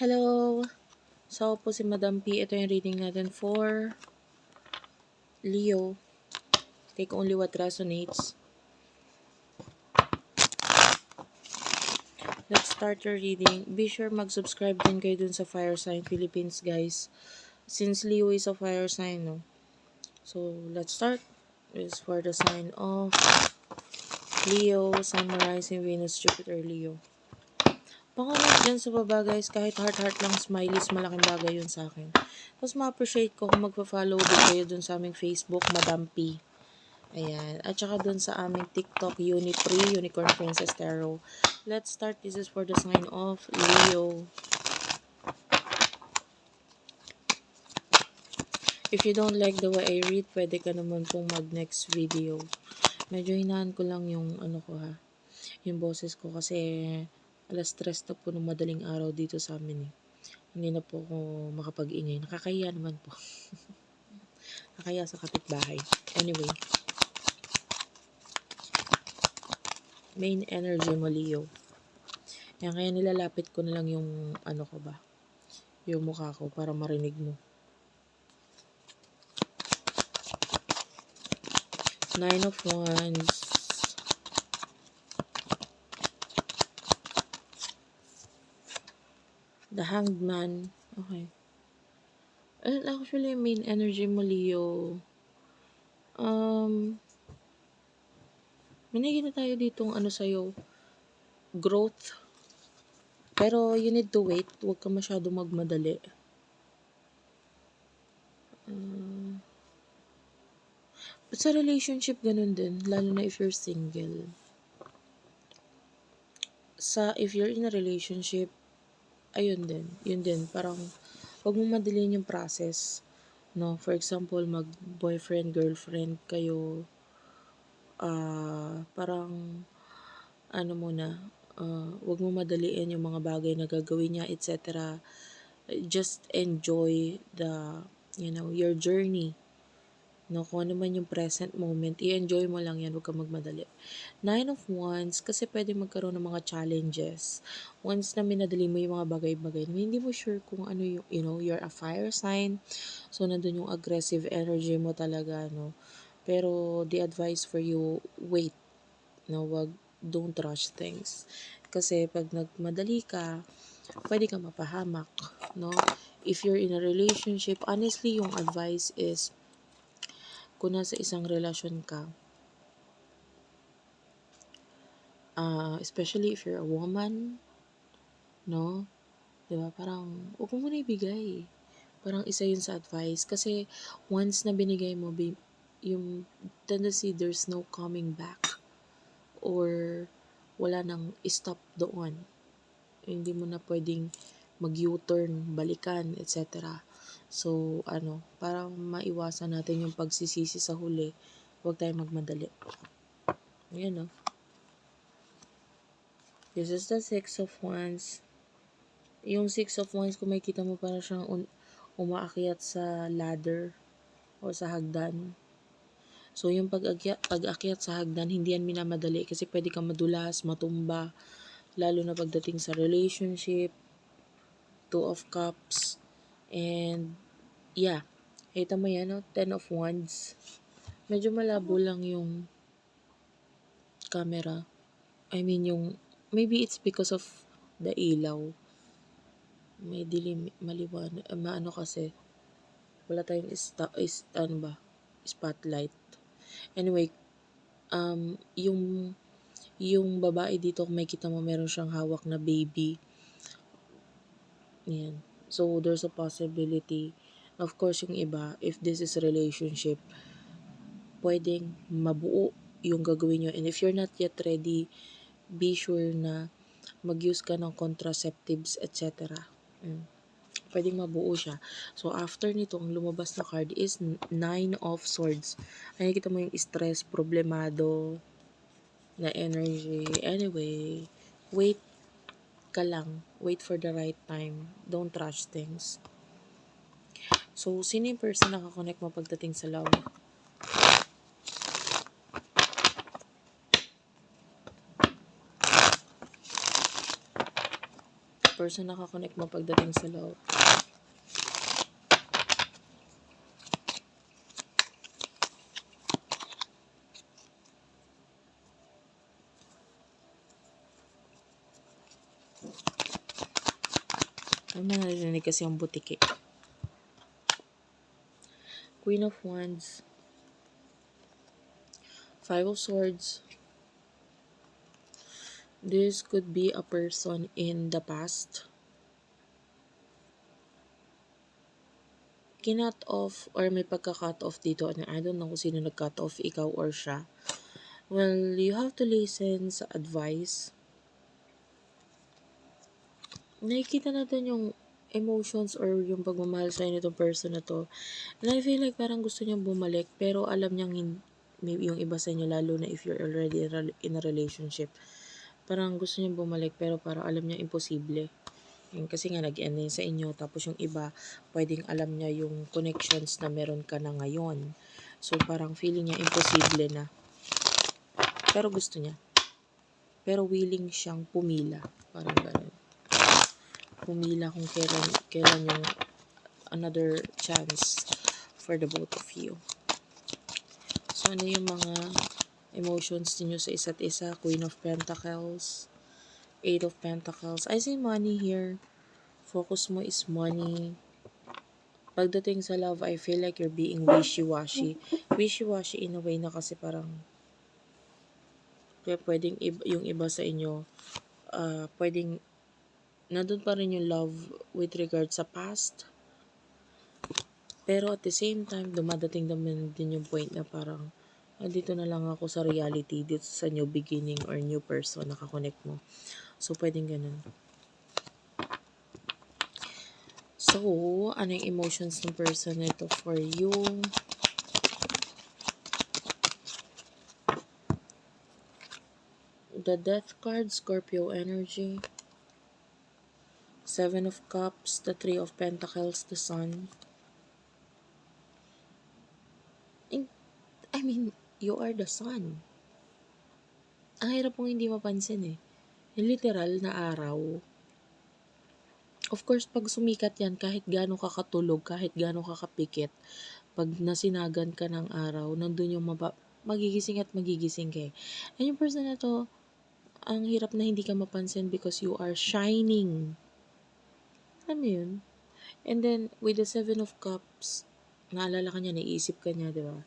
Hello! So, ako po si Madam P. Ito yung reading natin for Leo. Take only what resonates. Let's start your reading. Be sure mag-subscribe din kayo dun sa Fire Sign Philippines, guys. Since Leo is a fire sign, no? So, let's start. This is for the sign of Leo, Sun, Rising, Venus, Jupiter, Leo. Pang-comment dyan sa baba, guys, kahit heart-heart lang, smileys, malaking bagay yun sa akin. Tapos ma-appreciate ko kung magpa-follow din kayo dun sa aming Facebook, Madam P. Ayan. At saka dun sa aming TikTok, Unipre, Unicorn Princess Tarot. Let's start. This is for the sign of Leo. If you don't like the way I read, pwede ka naman pong mag-next video. Medyo hinaan ko lang yung yung boses ko kasi alas stress na po ng madaling araw dito sa amin eh. Hindi na po ako makapag-ingay. Nakakahiya naman po. Nakakahiya sa kapitbahay. Anyway. Main energy mo, Leo. Yan, kaya nilalapit ko na lang yung yung mukha ko para marinig mo. Nine of Wands. The Hanged Man. Okay. And actually, main energy mo, Leo. Manigin na tayo ditong sa'yo. Growth. Pero you need to wait. Huwag ka masyado magmadali. But sa relationship, ganun din. Lalo na if you're single. If you're in a relationship, ayun din. Yun din. Parang, huwag mong madaliin yung process. No? For example, mag-boyfriend, girlfriend kayo. Parang, huwag mo madaliin yung mga bagay na gagawin niya, etc. Just enjoy your journey. No, kung ano man yung present moment, i-enjoy mo lang yan, huwag kang magmadali. Nine of Wands, kasi pwede magkaroon ng mga challenges. Once na minadali mo yung mga bagay-bagay, hindi mo sure kung ano yung, you're a fire sign, so nandun yung aggressive energy mo talaga, no. Pero the advice for you, wait, no, don't rush things. Kasi pag nagmadali ka, pwede ka mapahamak, no. If you're in a relationship, honestly, yung advice is, kung nasa isang relasyon ka, especially if you're a woman, no? Diba? Parang, huwag mo muna ibigay. Parang isa yun sa advice. Kasi, once na binigay mo, yung tendency, there's no coming back. Or, wala nang stop doon. Hindi mo na pwedeng mag-U-turn, balikan, etc. So, parang maiwasan natin yung pagsisisi sa huli. Huwag tayong magmadali. Ayan, no? This is the Six of Wands. Yung Six of Wands, kung makikita mo, parang siyang umaakyat sa ladder o sa hagdan. So, yung pag-akyat sa hagdan, hindi yan minamadali kasi pwede kang madulas, matumba, lalo na pagdating sa relationship, Two of Cups, and yeah, kita mo yan, no? Ten of Wands. Medyo malabo lang yung camera. I mean, maybe it's because of the ilaw. May dilim, maliwan, kasi, wala tayong spotlight. Anyway, yung babae dito, kung makikita mo, meron siyang hawak na baby. Yan. So, there's a possibility. Of course, yung iba, if this is a relationship, pwedeng mabuo yung gagawin nyo. And if you're not yet ready, be sure na mag-use ka ng contraceptives, etc. Pwedeng mabuo siya. So, after nito, ang lumabas na card is Nine of Swords. Ay, nakikita mo yung stress, problemado na energy. Anyway, wait ka lang. Wait for the right time. Don't rush things. So, sino yung person na nakakonect mo pagdating sa love? person nakakonect mo pagdating sa love. Ay, narinig kasi ang butiki. Queen of Wands. 5 of Swords. This could be a person in the past. Kinut off or may pagka-cut off dito. I don't know kung sino nag-cut off, ikaw or siya. Well, you have to listen sa advice. Nakikita natin yung emotions or yung pagmamahal sa nitong person na to. And I feel like parang gusto niyang bumalik pero alam niyang maybe yung iba sa inyo, lalo na if you're already in a relationship, parang gusto niyang bumalik pero parang alam niya imposible. Kasi nga nag-end na yun sa inyo, tapos yung iba pwedeng alam niya yung connections na meron ka na ngayon. So parang feeling niya imposible na. Pero gusto niya. Pero willing siyang pumila. Parang gano'n. Pumila kung kailan yung another chance for the both of you. So ano yung mga emotions niyo sa isa't isa? Queen of Pentacles, 8 of Pentacles. I see money here. Focus mo is money. Pagdating sa love, I feel like you're being wishy-washy. Wishy-washy in a way na kasi parang pwedeng yung iba sa inyo, pwedeng nandun pa rin yung love with regard sa past. Pero at the same time, dumadating naman din yung point na parang, dito na lang ako sa reality, dito sa new beginning or new person na kakonect mo. So, pwedeng ganun. So, ano yung emotions ng person nito for you? The Death card, Scorpio energy. 7 of Cups, the 3 of Pentacles, the Sun. I mean, you are the sun. Ang hirap mong hindi mapansin eh. Yung literal na araw. Of course, pag sumikat yan, kahit gaano ka katulog, kahit gaano ka kapikit, pag nasinagan ka ng araw, nandun yung magigising at magigising ka eh. And yung person na to, ang hirap na hindi ka mapansin because you are shining. Ano yun? And then, with the 7 of Cups, naalala ka niya, naiisip ka niya, di ba?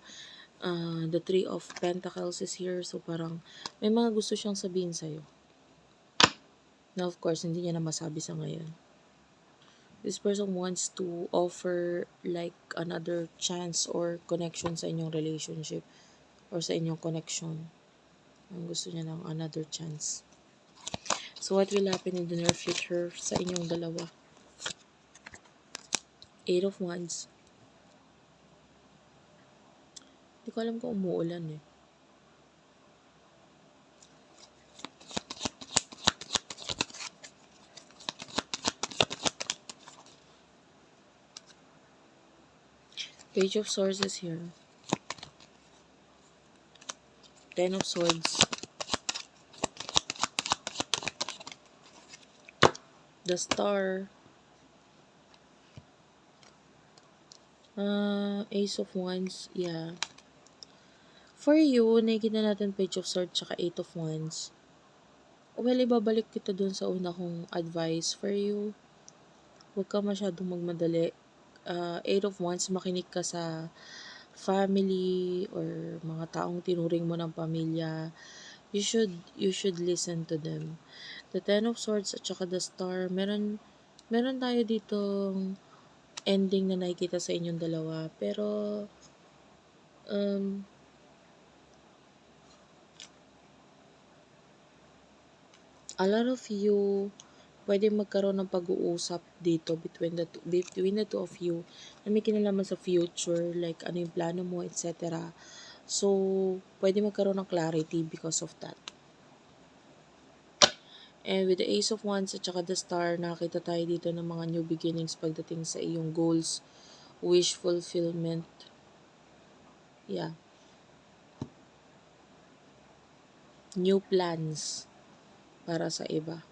The 3 of Pentacles is here, so parang may mga gusto siyang sabihin sa'yo. Now, of course, hindi niya na masabi sa ngayon. This person wants to offer like another chance or connection sa inyong relationship or sa inyong connection. Ang gusto niya ng another chance. So, what will happen in the near future sa inyong dalawa? 8 of Wands. Hindi ko alam kung umuulan eh. Page of Swords is here. 10 of Swords. The Star. Ace of Wands. Yeah. For you, nakikita natin Page of Swords tsaka 8 of Wands. Well, ibabalik kita dun sa una kong advice for you. Huwag ka masyadong magmadali. 8 of Wands, makinig ka sa family or mga taong tinuring mo ng pamilya. You should listen to them. The 10 of Swords at saka the Star, meron tayo ditong ending na nakikita sa inyong dalawa. Pero, a lot of you, pwede magkaroon ng pag-uusap dito between the two of you na may kinalaman sa future, like ano yung plano mo, etc. So, pwede magkaroon ng clarity because of that. And with the Ace of Wands at saka the Star, nakita tayo dito ng mga new beginnings pagdating sa iyong goals, wish fulfillment. Yeah. New plans para sa iba.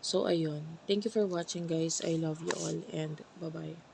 So, ayun. Thank you for watching guys. I love you all and bye-bye.